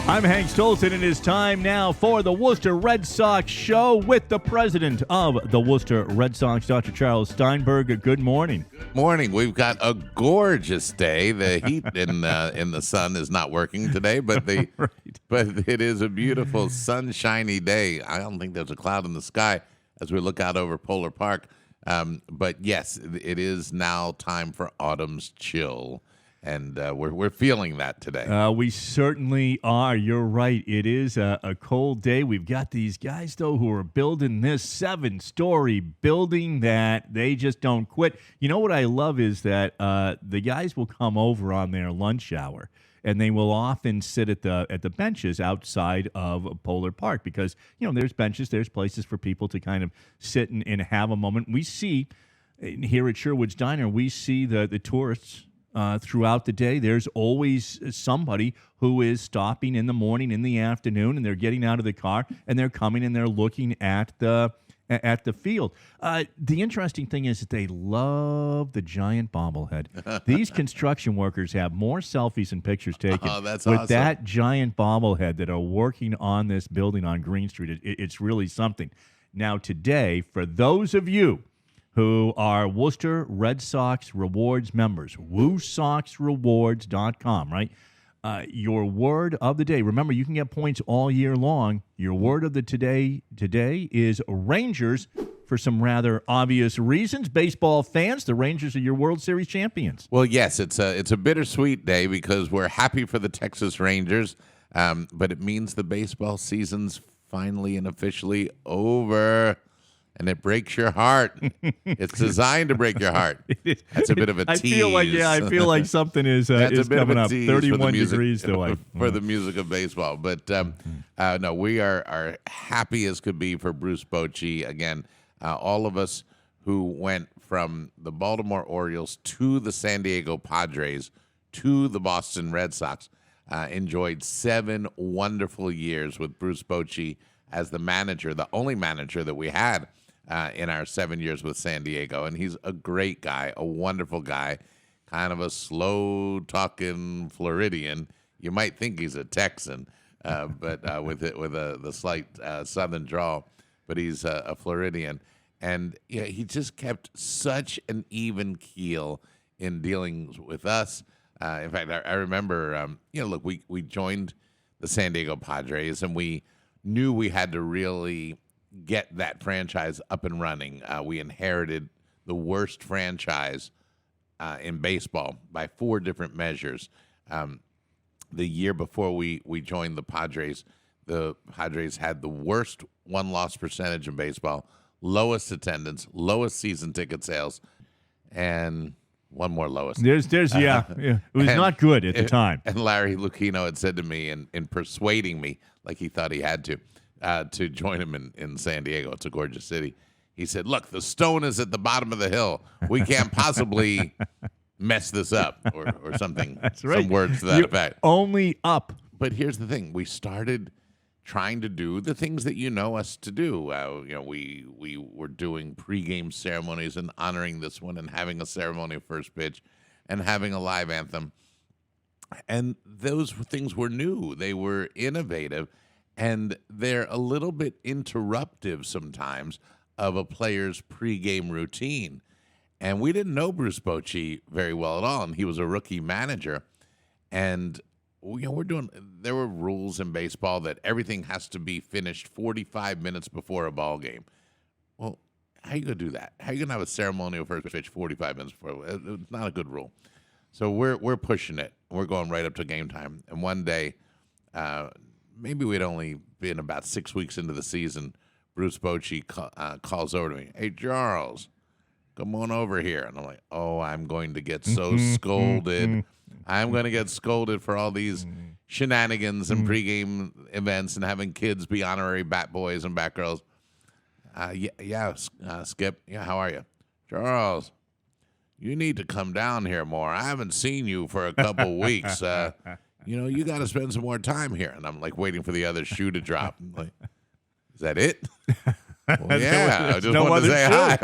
I'm Hank Stolzen, and it's time now for the Worcester Red Sox show with the president of the Worcester Red Sox, Dr. Charles Steinberg. Good morning. Good morning. We've got a gorgeous day. The heat in the sun is not working today, but Right. but it is a beautiful sunshiny day. I don't think there's a cloud in the sky as we look out over Polar Park. But yes, it is now time for autumn's chill. And we're feeling that today. We certainly are. You're right. It is a cold day. We've got these guys, though, who are building this 7-story building that they just don't quit. You know what I love is that the guys will come over on their lunch hour, and they will often sit at the benches outside of Polar Park because, there's benches, there's places for people to kind of sit and have a moment. We see here at Sherwood's Diner, we see the tourists throughout the day. There's always somebody who is stopping in the morning, in the afternoon, and they're getting out of the car and they're coming and they're looking at the field. The interesting thing is that they love the giant bobblehead. These construction workers have more selfies and pictures taken with awesome. that giant bobblehead that are working on this building on Green Street. It's really something. Now today, for those of you who are Worcester Red Sox Rewards members, WooSoxRewards.com, right? Your word of the day. Remember, you can get points all year long. Your word of the today is Rangers for some rather obvious reasons. Baseball fans, the Rangers are your World Series champions. Well, yes, it's a bittersweet day because we're happy for the Texas Rangers, but it means the baseball season's finally and officially over. And it breaks your heart. It's designed to break your heart. That's a bit of a tease. I feel like something is coming up. 31 degrees though. For the music of baseball. But no, we are happy as could be for Bruce Bochy. Again, all of us who went from the Baltimore Orioles to the San Diego Padres to the Boston Red Sox enjoyed 7 wonderful years with Bruce Bochy as the manager, the only manager that we had in our 7 years with San Diego. And he's a great guy, a wonderful guy, kind of a slow-talking Floridian. You might think he's a Texan, but with the slight southern drawl, but he's a Floridian. And he just kept such an even keel in dealing with us. In fact, I remember, look, we joined the San Diego Padres, and we knew we had to really get that franchise up and running. We inherited the worst franchise in baseball by 4 different measures. The year before we joined the Padres had the worst won-loss percentage in baseball, lowest attendance, lowest season ticket sales, and one more lowest. There's It was not good at the time. And Larry Lucchino had said to me in persuading me, like he thought he had to join him in San Diego. It's a gorgeous city. He said, look, the stone is at the bottom of the hill. We can't possibly mess this up or something. That's right. Some words to that effect. Only up. But here's the thing. We started trying to do the things that you know us to do. We were doing pregame ceremonies and honoring this one and having a ceremony of first pitch and having a live anthem. And those things were new. They were innovative. And they're a little bit interruptive sometimes of a player's pregame routine. And we didn't know Bruce Bochy very well at all, and he was a rookie manager. And there were rules in baseball that everything has to be finished 45 minutes before a ball game. Well, how are you going to do that? How are you going to have a ceremonial first pitch 45 minutes before? It's not a good rule. So we're pushing it. We're going right up to game time. And one day, maybe we'd only been about 6 weeks into the season, Bruce Bochy calls over to me, hey, Charles, come on over here. And I'm like, oh, I'm going to get so scolded. I'm going to get scolded for all these shenanigans and pregame events and having kids be honorary bat boys and bat girls. Skip, how are you? Charles, you need to come down here more. I haven't seen you for a couple weeks. You got to spend some more time here. And I'm like waiting for the other shoe to drop. I'm like, is that it? Well, yeah, I just wanted to say hi.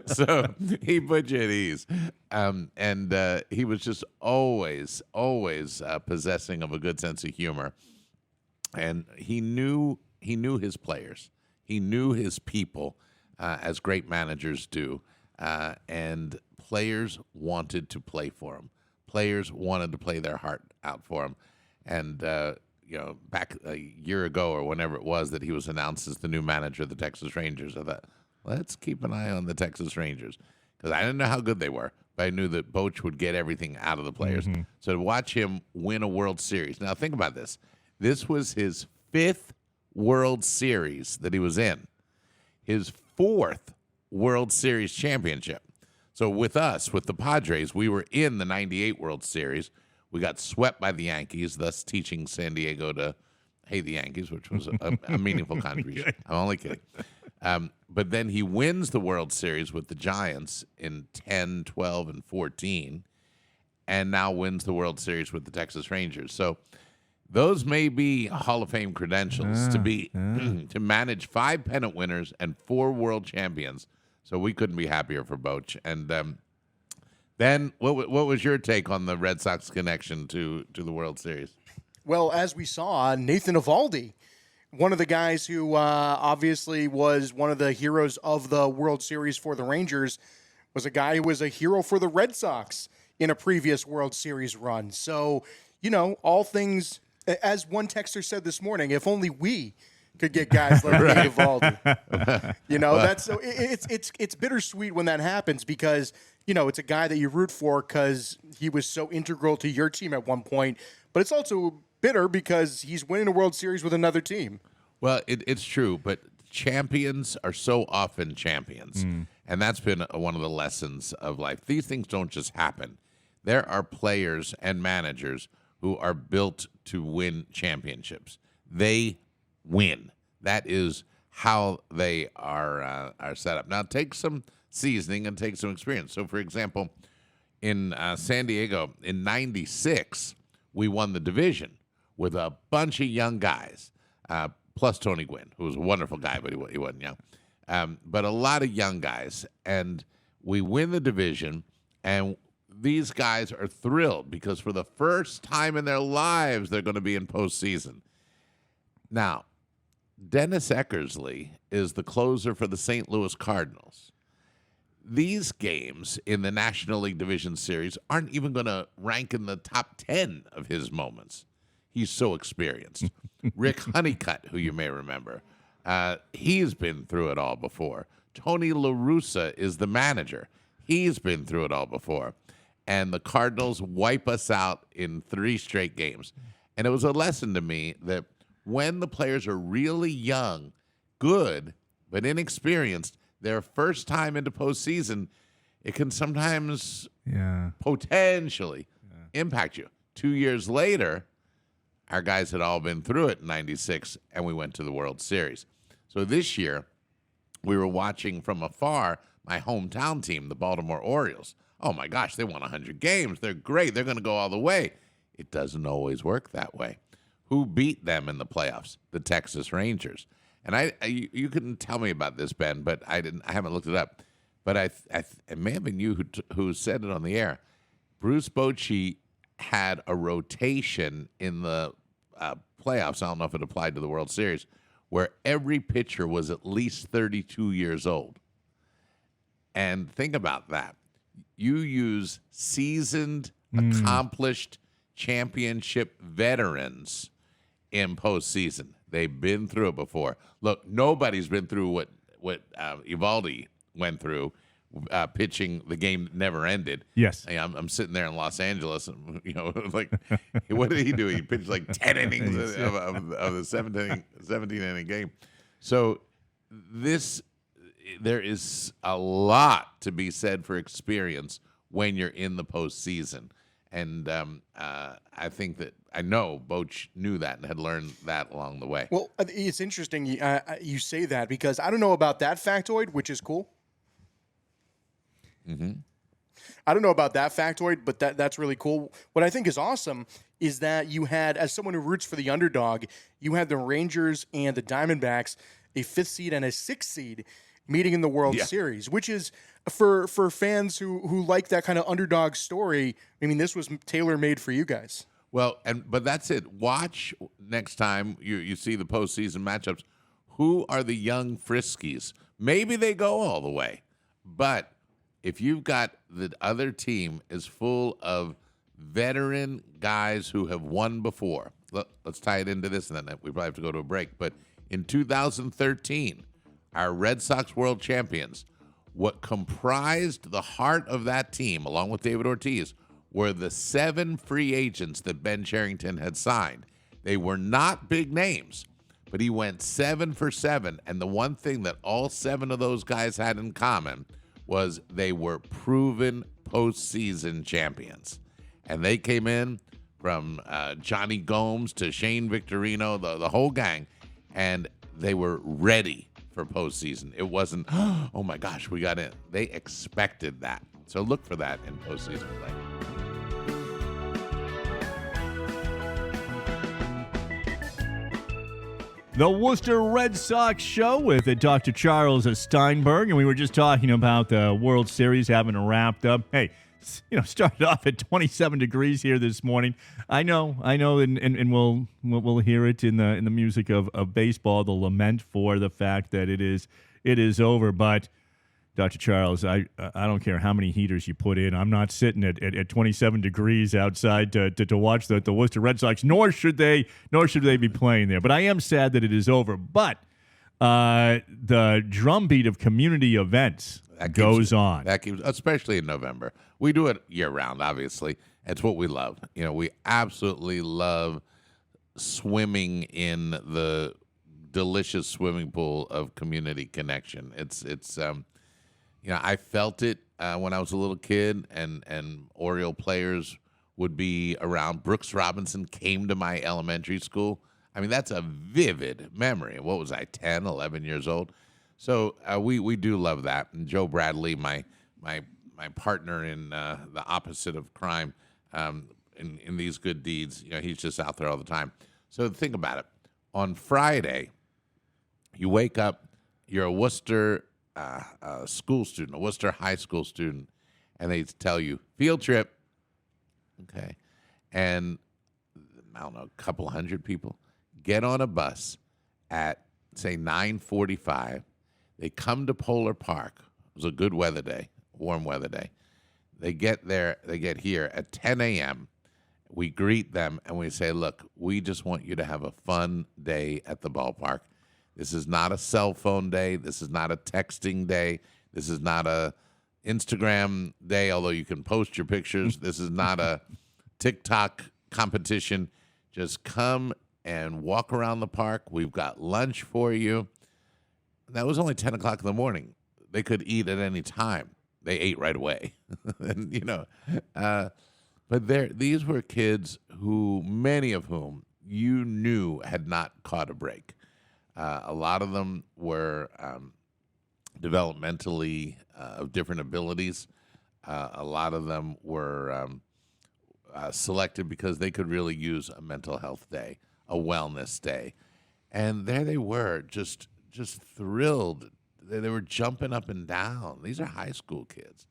So he put you at ease. And he was just always possessing of a good sense of humor. and he knew his players, he knew his people, as great managers do, and players wanted to play for him. Players wanted to play their heart out for him, and back a year ago or whenever it was that he was announced as the new manager of the Texas Rangers, I thought, let's keep an eye on the Texas Rangers, because I didn't know how good they were, but I knew that Boch would get everything out of the players. So to watch him win a World Series. Now think about this. This was his 5th World Series that he was in. His 4th World Series championship. So with us, with the Padres, we were in the 98 World Series. We got swept by the Yankees, thus teaching San Diego to hate the Yankees, which was a meaningful contribution. I'm only kidding. But then he wins the World Series with the Giants in 10, 12, and 14, and now wins the World Series with the Texas Rangers. So those may be Hall of Fame credentials to manage 5 pennant winners and 4 world champions. So we couldn't be happier for Boch. And Ben, what was your take on the Red Sox connection to the World Series? Well, as we saw, Nathan Eovaldi, one of the guys who obviously was one of the heroes of the World Series for the Rangers, was a guy who was a hero for the Red Sox in a previous World Series run. So, all things, as one texter said this morning, if only we could get guys like Nathan Eovaldi. That's so it's bittersweet when that happens, because it's a guy that you root for because he was so integral to your team at one point, but it's also bitter because he's winning a World Series with another team. Well, it's true, but champions are so often champions, and that's been one of the lessons of life. These things don't just happen. There are players and managers who are built to win championships. They win. That is how they are set up. Now, take some seasoning and take some experience. So, for example, in San Diego in '96, we won the division with a bunch of young guys, plus Tony Gwynn, who was a wonderful guy, but he wasn't young. But a lot of young guys, and we win the division, and these guys are thrilled because for the first time in their lives, they're going to be in postseason. Now, Dennis Eckersley is the closer for the St. Louis Cardinals. These games in the National League Division Series aren't even going to rank in the top 10 of his moments. He's so experienced. Rick Honeycutt, who you may remember, he's been through it all before. Tony La Russa is the manager. He's been through it all before. And the Cardinals wipe us out in 3 straight games. And it was a lesson to me that when the players are really young, good, but inexperienced, their first time into postseason, it can sometimes potentially impact you. 2 years later, our guys had all been through it in '96, and we went to the World Series. So this year, we were watching from afar my hometown team, the Baltimore Orioles. Oh, my gosh, they won 100 games. They're great. They're going to go all the way. It doesn't always work that way. Who beat them in the playoffs? The Texas Rangers. And you couldn't tell me about this, Ben, but I haven't looked it up. But it may have been you who said it on the air. Bruce Bochy had a rotation in the playoffs. I don't know if it applied to the World Series, where every pitcher was at least 32 years old. And think about that. You use seasoned, accomplished championship veterans in postseason. They've been through it before. Look, nobody's been through what Eovaldi went through, pitching the game that never ended. Yes. I'm sitting there in Los Angeles, and like, what did he do? He pitched like 10 innings of the 17-inning game. So there is a lot to be said for experience when you're in the postseason. And I think that I know Boch knew that and had learned that along the way. Well, it's interesting you say that, because I don't know about that factoid, which is cool. Mm-hmm. I don't know about that factoid, but that's really cool. What I think is awesome is that you had, as someone who roots for the underdog, you had the Rangers and the Diamondbacks, a 5th seed and a 6th seed, meeting in the World Series, which is for fans who like that kind of underdog story. I mean, this was tailor-made for you guys. Well, but that's it. Watch next time you see the postseason matchups. Who are the young Friskies? Maybe they go all the way, but if you've got the other team is full of veteran guys who have won before. Let's tie it into this, and then we probably have to go to a break. But in 2013, our Red Sox world champions, what comprised the heart of that team, along with David Ortiz, were the 7 free agents that Ben Cherington had signed. They were not big names, but he went 7 for 7. And the one thing that all 7 of those guys had in common was they were proven postseason champions. And they came in from Johnny Gomes to Shane Victorino, the whole gang, and they were ready for postseason. It wasn't, oh my gosh, we got in. They expected that. So look for that in postseason play. The Worcester Red Sox show with Dr. Charles Steinberg, and we were just talking about the World Series having wrapped up. Hey, started off at 27 degrees here this morning. I know, and we'll hear it in the music of baseball, the lament for the fact that it is over. But Dr. Charles, I don't care how many heaters you put in. I'm not sitting at 27 degrees outside to watch the Worcester Red Sox, nor should they be playing there. But I am sad that it is over. But the drumbeat of community events goes on. That keeps, especially in November. We do it year round, obviously. It's what we love. We absolutely love swimming in the delicious swimming pool of community connection. It's I felt it when I was a little kid, and Oriole players would be around. Brooks Robinson came to my elementary school. I mean, that's a vivid memory. What was I, 10, 11 years old? So we do love that. And Joe Bradley, my partner in the opposite of crime, in these good deeds, he's just out there all the time. So think about it. On Friday, you wake up, you're a Worcester school student, a Worcester high school student, and they tell you, field trip. Okay. And I don't know, a couple hundred people get on a bus at, say, 9:45. They come to Polar Park. It was a good weather day, warm weather day. They get here at 10 a.m. We greet them and we say, look, we just want you to have a fun day at the ballpark. This is not a cell phone day. This is not a texting day. This is not a Instagram day, although you can post your pictures. This is not a TikTok competition. Just come and walk around the park. We've got lunch for you. That was only 10 o'clock in the morning. They could eat at any time. They ate right away. And, but these were kids who, many of whom you knew had not caught a break. A lot of them were developmentally of different abilities. A lot of them were selected because they could really use a mental health day, a wellness day. And there they were, just thrilled. They were jumping up and down. These are high school kids.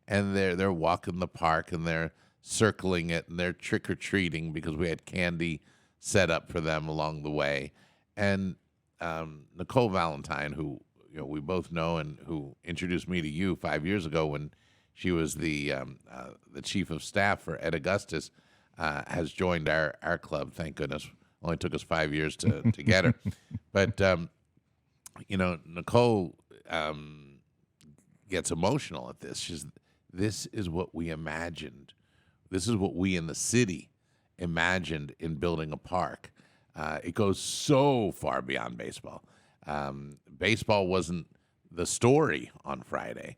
And they're walking the park, and they're circling it, and they're trick-or-treating because we had candy set up for them along the way. And Nicole Valentine, who we both know and who introduced me to you 5 years ago when she was the chief of staff for Ed Augustus, has joined our club. Thank goodness. Only took us 5 years to get her. But, Nicole gets emotional at this. This is what we imagined. This is what we in the city imagined in building a park. It goes so far beyond baseball. Baseball wasn't the story on Friday.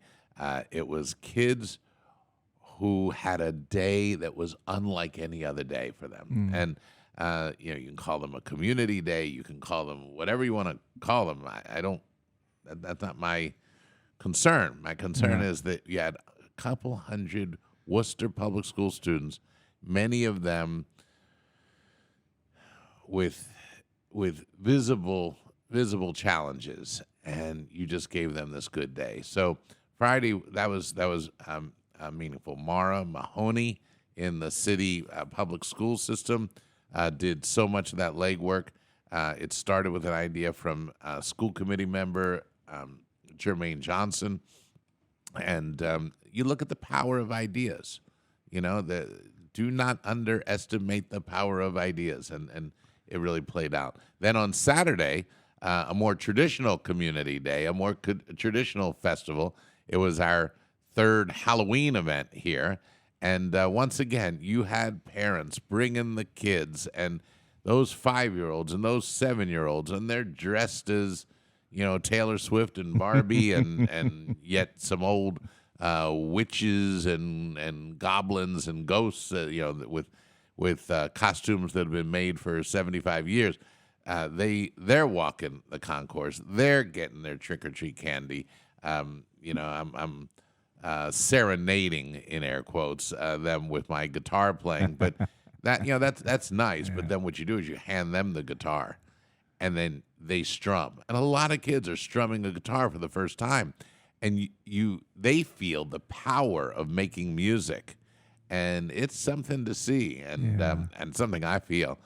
It was kids who had a day that was unlike any other day for them. And, you can call them a community day. You can call them whatever you want to call them. That's not my concern. My concern is that you had a couple hundred Worcester Public School students, many of them with visible challenges, and you just gave them this good day. So Friday, that was meaningful. Mara Mahoney in the city public school system did so much of that legwork. It started with an idea from school committee member Jermaine Johnson. And you look at the power of ideas. Do not underestimate the power of ideas. And it really played out. Then on Saturday, a more traditional community day, a more traditional festival. It was our third Halloween event here. And once again, you had parents bringing the kids and those 5-year-olds and those 7-year-olds, and they're dressed as, Taylor Swift and Barbie and yet some old witches and goblins and ghosts, with costumes that have been made for 75 years. They're walking the concourse. They're getting their trick-or-treat candy. I'm serenading, in air quotes, them with my guitar playing. But that's nice. Yeah. But then what you do is you hand them the guitar, and then they strum. And a lot of kids are strumming a guitar for the first time, and they feel the power of making music, and it's something to see, and something I feel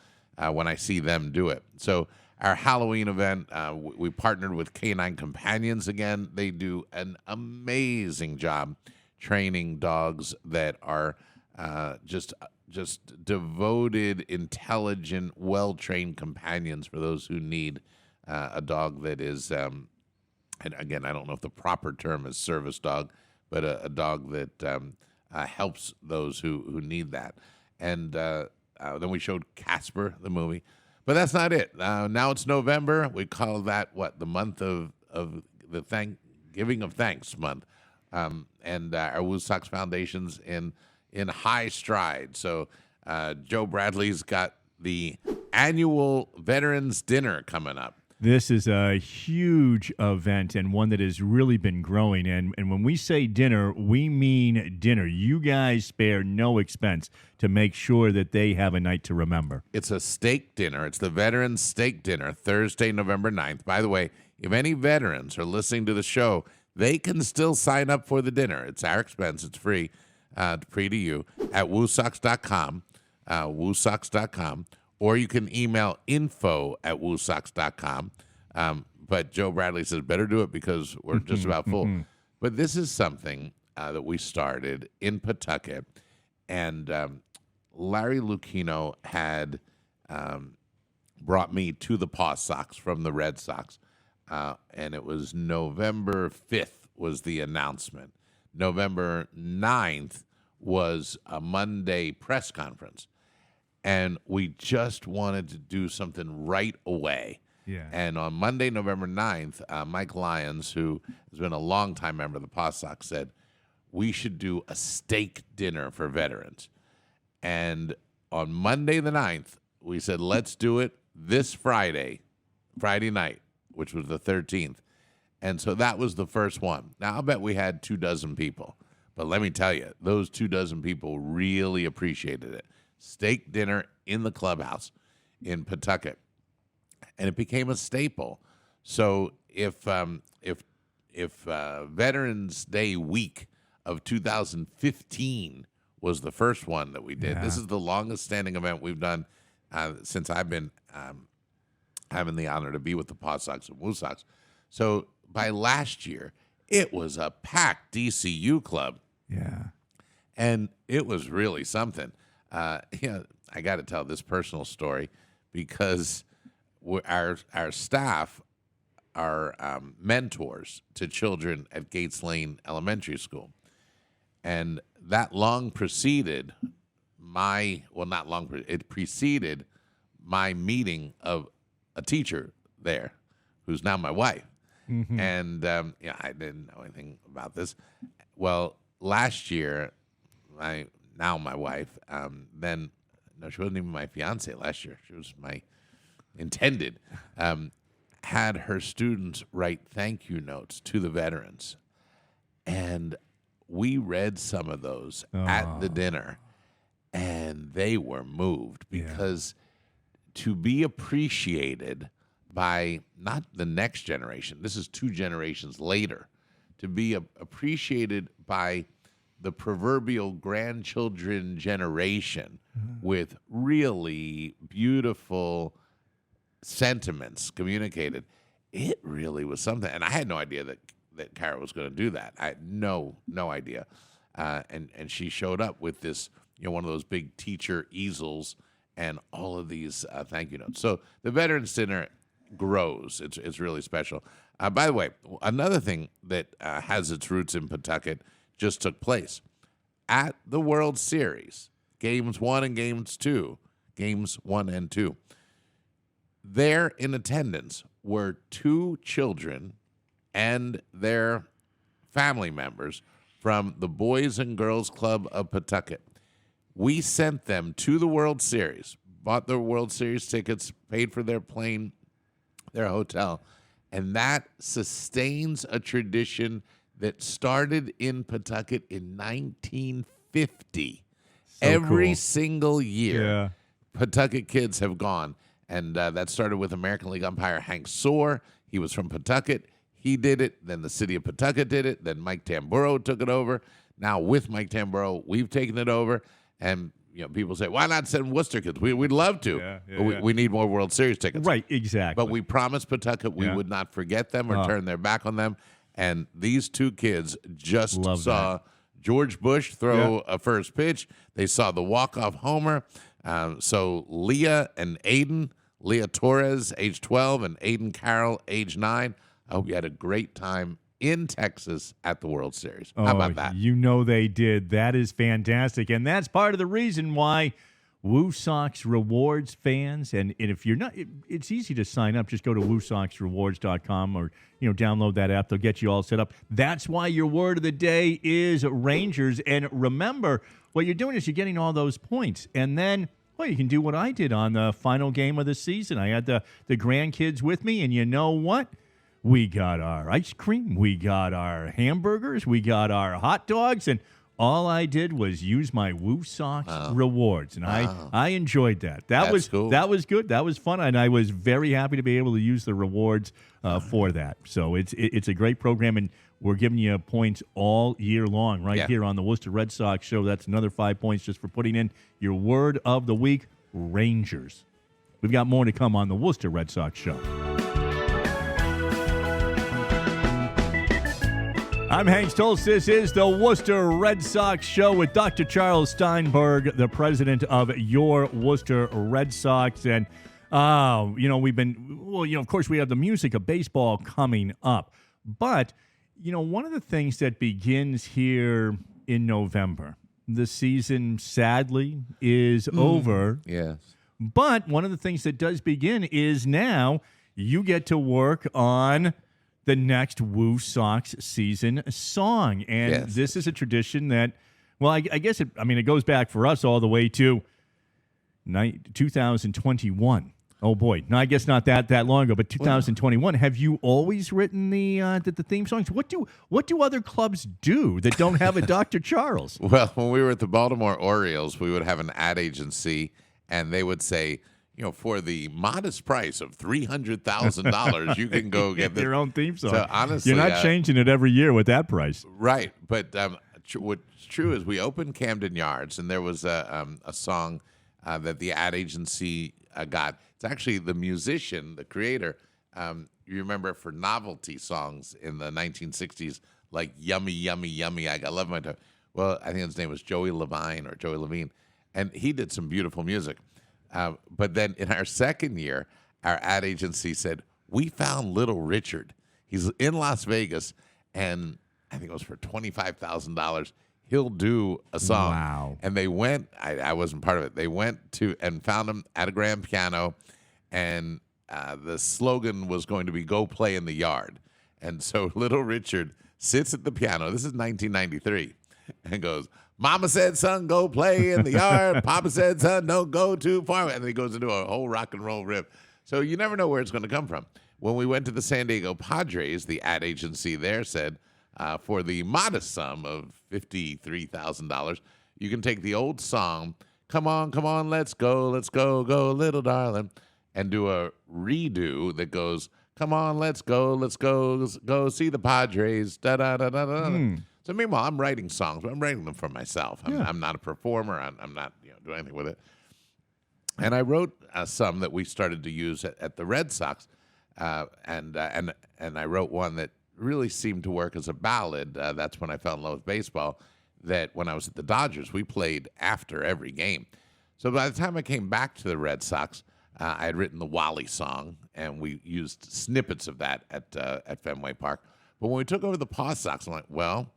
when I see them do it. So our Halloween event, we partnered with Canine Companions again. They do an amazing job training dogs that are just devoted, intelligent, well-trained companions for those who need a dog that is, and again, I don't know if the proper term is service dog, but a dog that helps those who need that. And then we showed Casper, the movie. But that's not it. Now it's November. We call that, the month of the Giving of Thanks month. And our WooSox Foundation's in high stride. So Joe Bradley's got the annual Veterans Dinner coming up. This is a huge event and one that has really been growing. And when we say dinner, we mean dinner. You guys spare no expense to make sure that they have a night to remember. It's a steak dinner. It's the Veterans Steak Dinner, Thursday, November 9th. By the way, if any veterans are listening to the show, they can still sign up for the dinner. It's our expense. It's free to you at WooSox.com, WooSox.com. Or you can email info@woosox.com. But Joe Bradley says, better do it because we're just about full. But this is something that we started in Pawtucket. And Larry Lucchino had brought me to the Paw Sox from the Red Sox. And it was November 5th was the announcement. November 9th was a Monday press conference. And we just wanted to do something right away. Yeah. And on Monday, November 9th, Mike Lyons, who has been a longtime member of the Paw Sox, said, we should do a steak dinner for veterans. And on Monday the 9th, we said, let's do it this Friday night, which was the 13th. And so that was the first one. Now, I'll bet we had 24 people. But let me tell you, those 24 people really appreciated it. Steak dinner in the clubhouse in Pawtucket, and it became a staple. So if Veterans Day week of 2015 was the first one that we did, this is the longest standing event we've done since I've been having the honor to be with the Paw Sox and WooSox. So by last year, it was a packed DCU club. Yeah, and it was really something. I got to tell this personal story because our staff are mentors to children at Gates Lane Elementary School. And that preceded my meeting of a teacher there who's now my wife. Mm-hmm. And I didn't know anything about this. Well, last year, my wife, she wasn't even my fiance last year. She was my intended, had her students write thank you notes to the veterans. And we read some of those at the dinner, and they were moved because to be appreciated by not the next generation, this is 2 generations later, to be appreciated by the proverbial grandchildren generation with really beautiful sentiments communicated. It really was something. And I had no idea that Kara was going to do that. I had no idea. And she showed up with this, one of those big teacher easels and all of these thank you notes. So the Veterans Dinner grows. It's really special. By the way, another thing that has its roots in Pawtucket just took place at the World Series, Games 1 and Games 2. There in attendance were 2 children and their family members from the Boys and Girls Club of Pawtucket. We sent them to the World Series, bought their World Series tickets, paid for their plane, their hotel, and that sustains a tradition that started in Pawtucket in 1950. Every cool. single year, Yeah. Pawtucket kids have gone, and that started with American League umpire Hank Soar. He was from Pawtucket. He did it. Then the city of Pawtucket did it. Then Mike Tamburo took it over. Now with Mike Tamburo, we've taken it over. And people say, why not send Worcester kids? We'd love to. But we need more World Series tickets. Right, exactly. But we promised Pawtucket we would not forget them or turn their back on them. And these 2 kids just saw George Bush throw a first pitch. They saw the walk-off homer. So Leah and Aiden, Leah Torres, age 12, and Aiden Carroll, age 9. I hope you had a great time in Texas at the World Series. How about that? They did. That is fantastic. And that's part of the reason why WooSox Rewards fans, and if you're not, it's easy to sign up. Just go to WooSoxRewards.com or, download that app. They'll get you all set up. That's why your word of the day is Rangers. And remember, what you're doing is you're getting all those points. And then, you can do what I did on the final game of the season. I had the grandkids with me, and you know what? We got our ice cream, we got our hamburgers, we got our hot dogs, and all I did was use my WooSox rewards, and I enjoyed that. That's was cool. That was good. That was fun, and I was very happy to be able to use the rewards for that. So it's a great program, and we're giving you points all year long here on the Worcester Red Sox show. That's another 5 points just for putting in your word of the week, Rangers. We've got more to come on the Worcester Red Sox show. I'm Hank Stoltz. This is the Worcester Red Sox show with Dr. Charles Steinberg, the president of your Worcester Red Sox. And, of course, we have the music of baseball coming up. But, one of the things that begins here in November, the season, sadly, is over. Yes. But one of the things that does begin is now you get to work on the next WooSox season song. And this is a tradition that, I guess it goes back for us all the way to 2021. Oh, boy. No, I guess not that long ago, but 2021. Have you always written the theme songs? What do other clubs do that don't have a Dr. Charles? Well, when we were at the Baltimore Orioles, we would have an ad agency, and they would say, for the modest price of $300,000, you can go get your own theme song. So honestly, you're not changing it every year with that price, right? But what's true is we opened Camden Yards, and there was a song that the ad agency got. It's actually the musician, the creator. You remember for novelty songs in the 1960s, like "Yummy, Yummy, Yummy." I love my time. Well, I think his name was Joey Levine, and he did some beautiful music. But then in our second year, our ad agency said, we found Little Richard. He's in Las Vegas, and I think it was for $25,000. He'll do a song. Wow. And they went, I wasn't part of it. They went to and found him at a grand piano, and the slogan was going to be, go play in the yard. And so Little Richard sits at the piano. This is 1993, and goes, Mama said, son, go play in the yard. Papa said, son, don't go too far. And then he goes into a whole rock and roll riff. So you never know where it's going to come from. When we went to the San Diego Padres, the ad agency there said, for the modest sum of $53,000, you can take the old song, come on, let's go, go, little darling, and do a redo that goes, come on, let's go, go see the Padres, da-da-da-da-da. So meanwhile, I'm writing songs, but I'm writing them for myself. Yeah. I'm not a performer. I'm not doing anything with it. And I wrote some that we started to use at the Red Sox, and I wrote one that really seemed to work as a ballad. That's when I fell in love with baseball. That when I was at the Dodgers, we played after every game. So by the time I came back to the Red Sox, I had written the Wally song, and we used snippets of that at Fenway Park. But when we took over the Paw Sox, I'm like, well,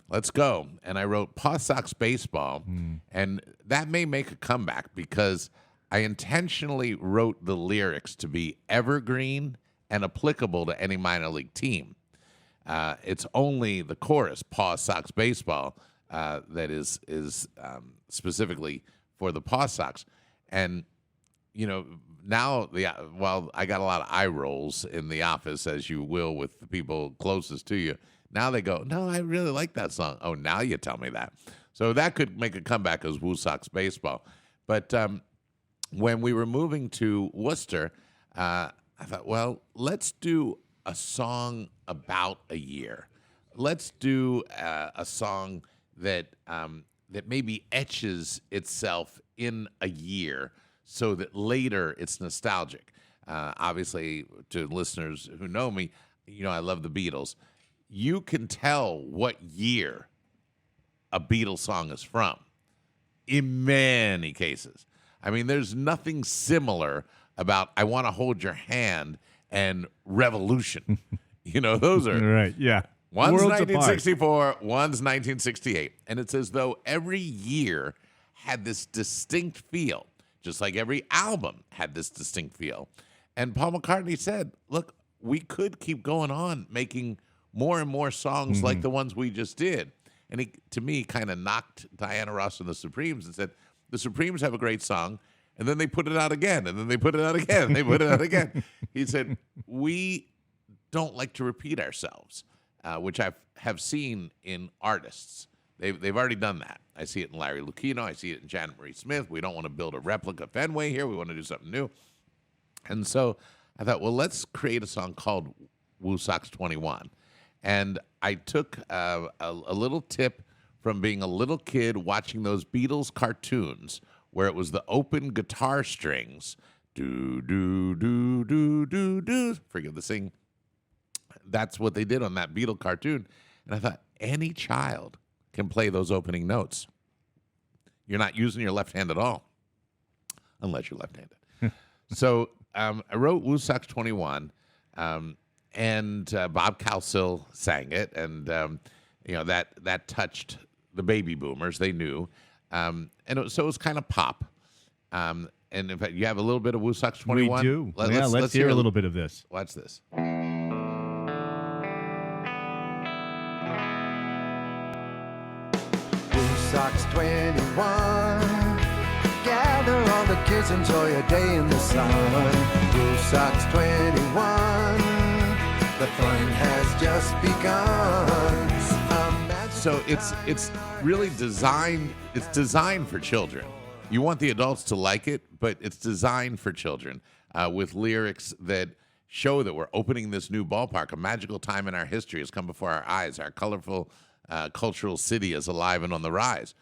let's go. And I wrote Paw Sox Baseball, and that may make a comeback because I intentionally wrote the lyrics to be evergreen and applicable to any minor league team. It's only the chorus, Paw Sox Baseball, that is specifically for the Paw Sox. And, now, while I got a lot of eye rolls in the office, as you will with the people closest to you, now they go, no, I really like that song. Oh, now you tell me that. So that could make a comeback as WooSox Baseball. But when we were moving to Worcester, I thought, well, let's do a song about a year. Let's do a song that maybe etches itself in a year so that later it's nostalgic. Obviously, to listeners who know me, I love the Beatles. You can tell what year a Beatles song is from in many cases. I mean, there's nothing similar about I Want to Hold Your Hand and Revolution. Those are Right, yeah. One's Worlds apart. 1964, one's 1968. And it's as though every year had this distinct feel, just like every album had this distinct feel. And Paul McCartney said, look, we could keep going on making more and more songs like the ones we just did. And he, to me, kind of knocked Diana Ross and the Supremes and said, the Supremes have a great song, and then they put it out again, and then they put it out again, and they put it out again. He said, we don't like to repeat ourselves, which I have seen in artists. They've already done that. I see it in Larry Lucchino. I see it in Janet Marie Smith. We don't want to build a replica Fenway here. We want to do something new. And so I thought, well, let's create a song called WooSox 21. And I took a little tip from being a little kid watching those Beatles cartoons where it was the open guitar strings. Do, do, do, do, do, do. Forgive the sing. That's what they did on that Beatle cartoon. And I thought, any child can play those opening notes. You're not using your left hand at all, unless you're left-handed. So I wrote WooSox 21, and Bob Calsill sang it, and that touched the baby boomers. They knew, so it was kind of pop. And in fact, you have a little bit of WooSox 21. We do. Let's hear a little bit of this. Watch this. WooSox 21. Gather all the kids, enjoy a day in the sun. WooSox 21. The fun has just begun. So it's really designed. It's designed for children. You want the adults to like it, but it's designed for children with lyrics that show that we're opening this new ballpark. A magical time in our history has come before our eyes. Our colorful cultural city is alive and on the rise.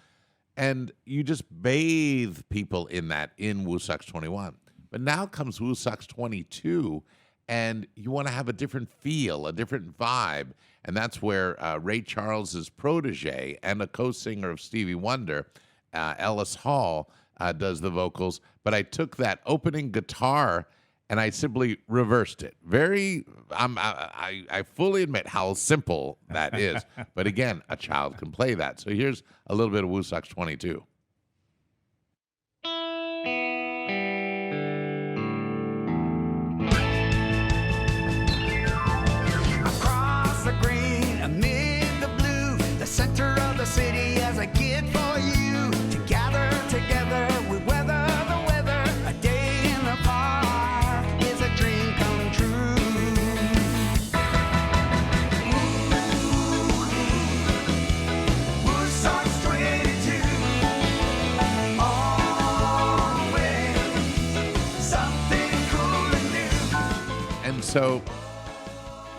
And you just bathe people in that in WooSox 21. But now comes WooSox 22, and you want to have a different feel, a different vibe. And that's where Ray Charles's protege and a co-singer of Stevie Wonder, Ellis Hall, does the vocals. But I took that opening guitar and I simply reversed it. I fully admit how simple that is. But again, a child can play that. So here's a little bit of WooSox 22. Across the green, amid the blue, the center of the city as a gift for you to gather together. We weather the weather. A day in the park is a dream come true. WooSox 22. Always something cool and new. And so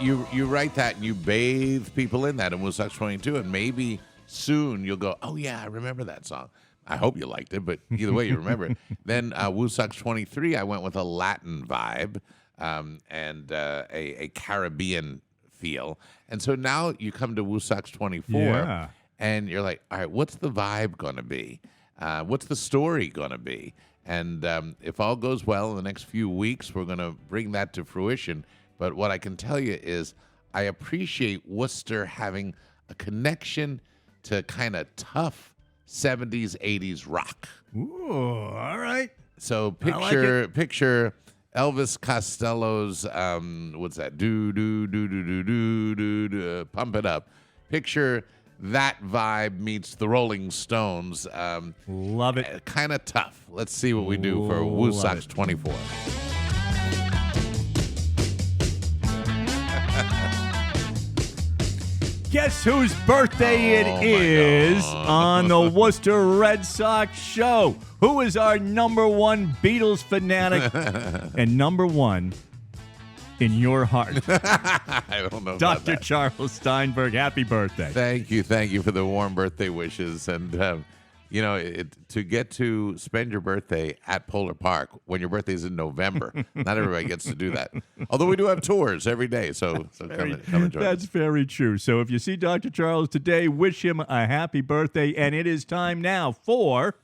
you write that and you bathe people in that in WooSox 22, and maybe soon you'll go, oh yeah, I remember that song. I hope you liked it, but either way, you remember it. Then WooSox 23, I went with a Latin vibe and a Caribbean feel. And so now you come to WooSox 24, and you're like, all right, what's the vibe going to be? What's the story going to be? And if all goes well in the next few weeks, we're going to bring that to fruition. But what I can tell you is I appreciate Worcester having a connection to kind of tough 70s, 80s rock. Ooh, all right. So picture Elvis Costello's, what's that? Do, do, do, do, do, do, do, do, pump it up. Picture that vibe meets the Rolling Stones. Love it. Kind of tough. Let's see what we do for WooSox 24. Guess whose birthday it is on the Worcester Red Sox show? Who is our number one Beatles fanatic and number one in your heart? I don't know about Dr. that. Charles Steinberg, happy birthday. Thank you for the warm birthday wishes. And, to get to spend your birthday at Polar Park when your birthday is in November, not everybody gets to do that. Although we do have tours every day, so come and join That's us. very true. So if you see Dr. Charles today, wish him a happy birthday. And it is time now for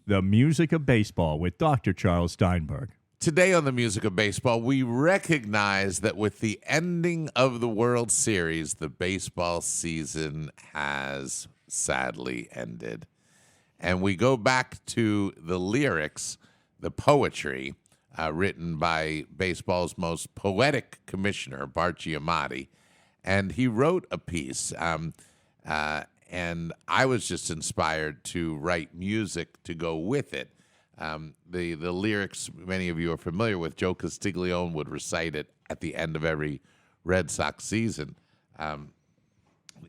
the music of baseball with Dr. Charles Steinberg. Today on the Music of Baseball, we recognize that with the ending of the World Series, the baseball season has sadly ended. And we go back to the lyrics, the poetry, written by baseball's most poetic commissioner, Bart Giamatti. And he wrote a piece, and I was just inspired to write music to go with it. The lyrics, many of you are familiar with. Joe Castiglione would recite it at the end of every Red Sox season.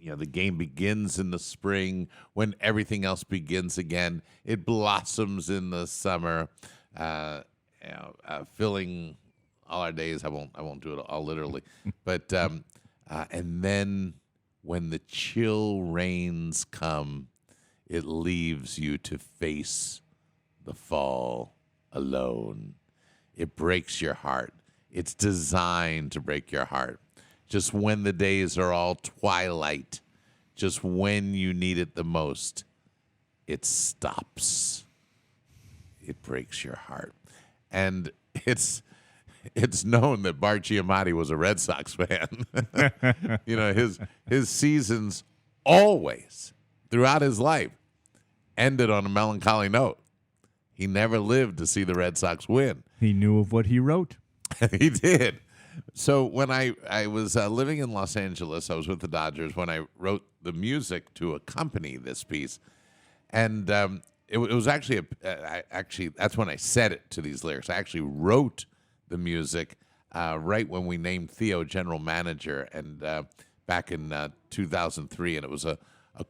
The game begins in the spring when everything else begins again. It blossoms in the summer, filling all our days. I won't do it all literally, but and then when the chill rains come, it leaves you to face the fall alone. It breaks your heart. It's designed to break your heart. Just when the days are all twilight, just when you need it the most, it stops. It breaks your heart. And it's known that Bart Giamatti was a Red Sox fan. His seasons always, throughout his life, ended on a melancholy note. He never lived to see the Red Sox win. He knew of what he wrote. He did. So when I was living in Los Angeles, I was with the Dodgers when I wrote the music to accompany this piece. And it was actually, that's when I said it to these lyrics. I actually wrote the music right when we named Theo general manager, and back in 2003. And it was a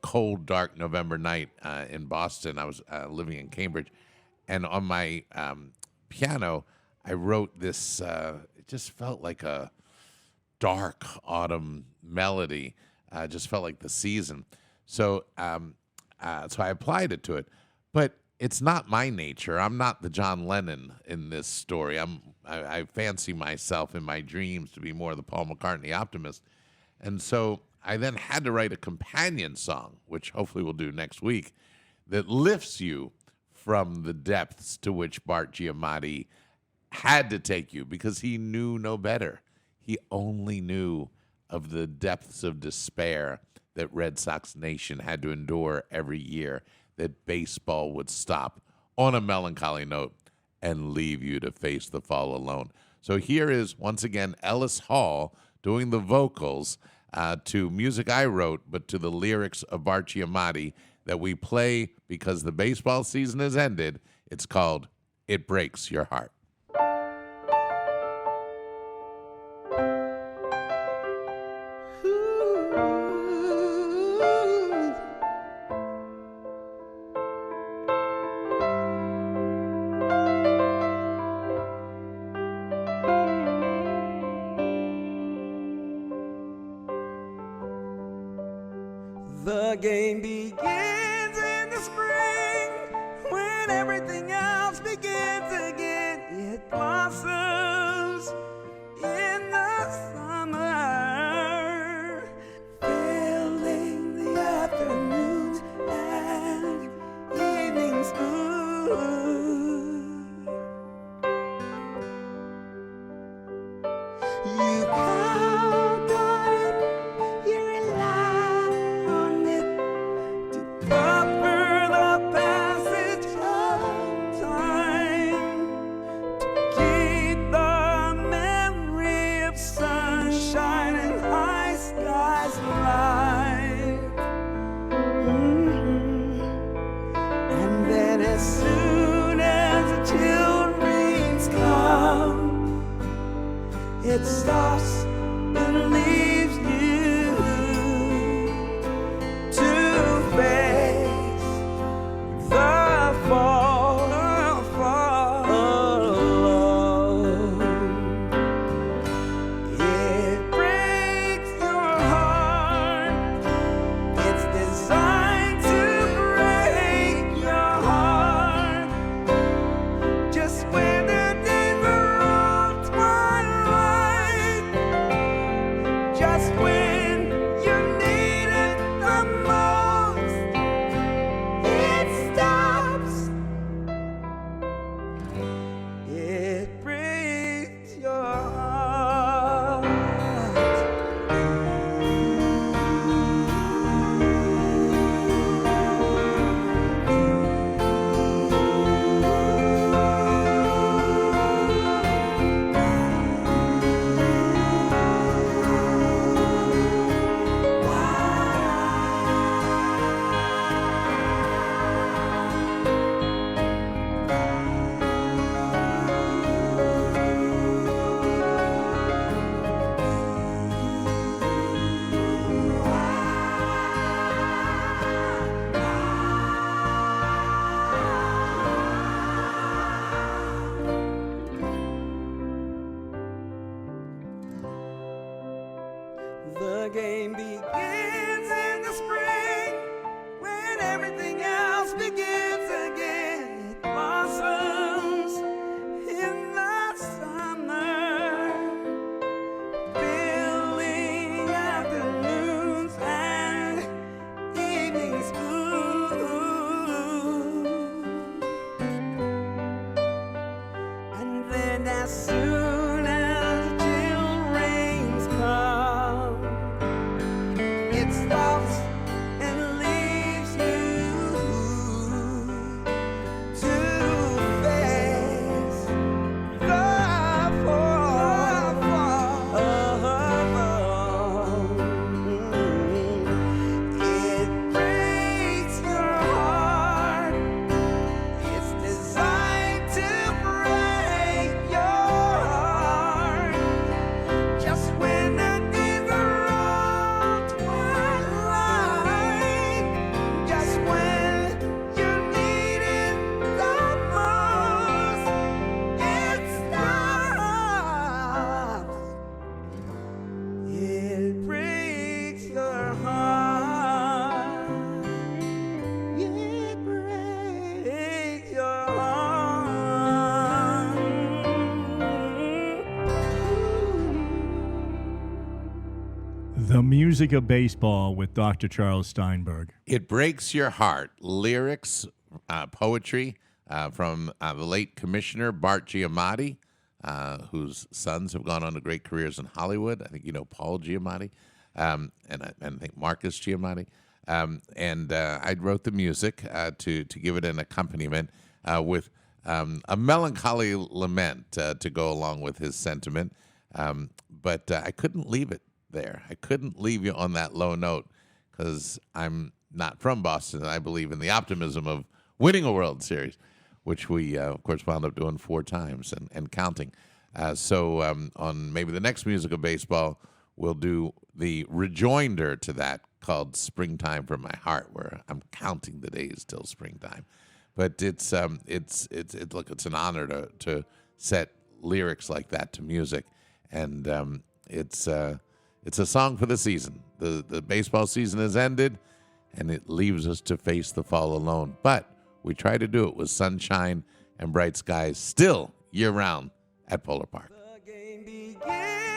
cold, dark November night in Boston. I was living in Cambridge. And on my piano, I wrote this, it just felt like a dark autumn melody. Just felt like the season. So so I applied it to it. But it's not my nature. I'm not the John Lennon in this story. I fancy myself in my dreams to be more the Paul McCartney optimist. And so I then had to write a companion song, which hopefully we'll do next week, that lifts you from the depths to which Bart Giamatti had to take you, because he knew no better. He only knew of the depths of despair that Red Sox Nation had to endure every year, that baseball would stop on a melancholy note and leave you to face the fall alone. So here is, once again, Ellis Hall doing the vocals to music I wrote, but to the lyrics of Bart Giamatti that we play because the baseball season has ended. It's called It Breaks Your Heart. The game begins in the spring when everything else begins again. It blossoms in the summer, filling the afternoons and evenings blue. You count on it, you rely on it to cover the passage of time, to keep the memory of sunshine and high skies alive. And then as soon as the chill rains come, it stops and leaves you to face the fall alone. It breaks your heart. It's designed to break your heart. Just when the days are on twilight, just when you need it the most, it stops. It breaks your heart. The game begins in the spring when everything else begins again. It blossoms in the summer, filling afternoons and evenings blue. And then as soon as the chill rains come, it stops and leaves you to face the fall. It breaks your heart. It's designed to break your heart. Just when the days are on twilight, just when you need it the most, it stops. It breaks your heart. It breaks your heart. The music of baseball with Dr. Charles Steinberg. It breaks your heart. Lyrics, poetry from the late Commissioner Bart Giamatti, whose sons have gone on to great careers in Hollywood. I think you know Paul Giamatti, and I think Marcus Giamatti. I wrote the music to give it an accompaniment with a melancholy lament to go along with his sentiment. But I couldn't leave it there. I couldn't leave you on that low note because I'm not from Boston, and I believe in the optimism of winning a World Series, which we, of course, wound up doing 4 times and counting. So on maybe the next music of baseball, we'll do the rejoinder to that called Springtime from My Heart, where I'm counting the days till springtime. But it's an honor to set lyrics like that to music, and it's a song for the season. The baseball season has ended. and it leaves us to face the fall alone. But we try to do it with sunshine and bright skies still year-round at Polar Park. The game begins.